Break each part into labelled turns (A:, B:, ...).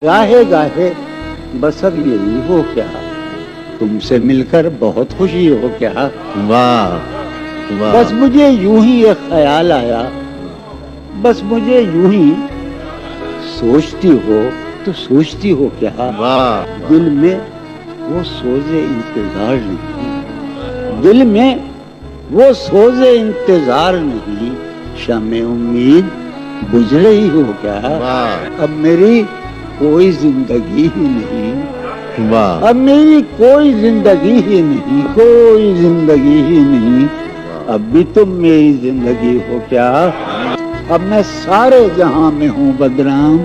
A: गाहे गाहे बस अब यही हो क्या, तुमसे मिलकर बहुत खुशी हो क्या।
B: वाह वाह।
A: बस मुझे यूं ही एक ख्याल आया, बस मुझे यूं ही सोचती हो तो सोचती हो क्या।
B: वाह।
A: दिल में वो सोजे इंतजार नहीं, दिल में वो सोजे इंतजार नहीं, शमे उम्मीद बुझ रही हो क्या।
B: वाह।
A: अब मेरी कोई जिंदगी ही नहीं,
B: वाह।
A: अब मेरी कोई जिंदगी ही नहीं, कोई जिंदगी ही नहीं। अब भी तुम मेरी जिंदगी हो क्या। अब मैं सारे जहां में हूँ बदनाम,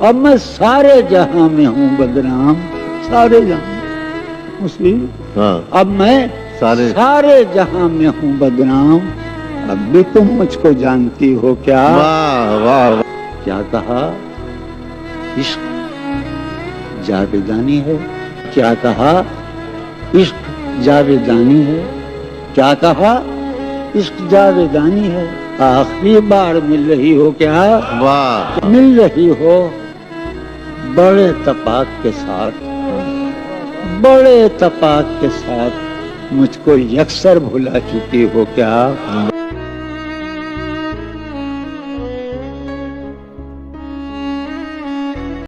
A: अब मैं सारे जहां में हूँ बदनाम, सारे जहां मुस्लिम।
B: हाँ।
A: अब मैं सारे जहां में हूँ बदनाम, अब भी तुम मुझको जानती हो क्या।
B: वाह वाह।
A: क्या कहा, इश्क जावेदानी है। क्या कहा, इश्क जावेदानी है। क्या कहा, इश्क जावेदानी है। आखिरी बार मिल रही हो क्या।
B: वाह।
A: मिल रही हो बड़े तपाक के साथ, बड़े तपाक के साथ, मुझको यकसर भुला चुकी हो क्या।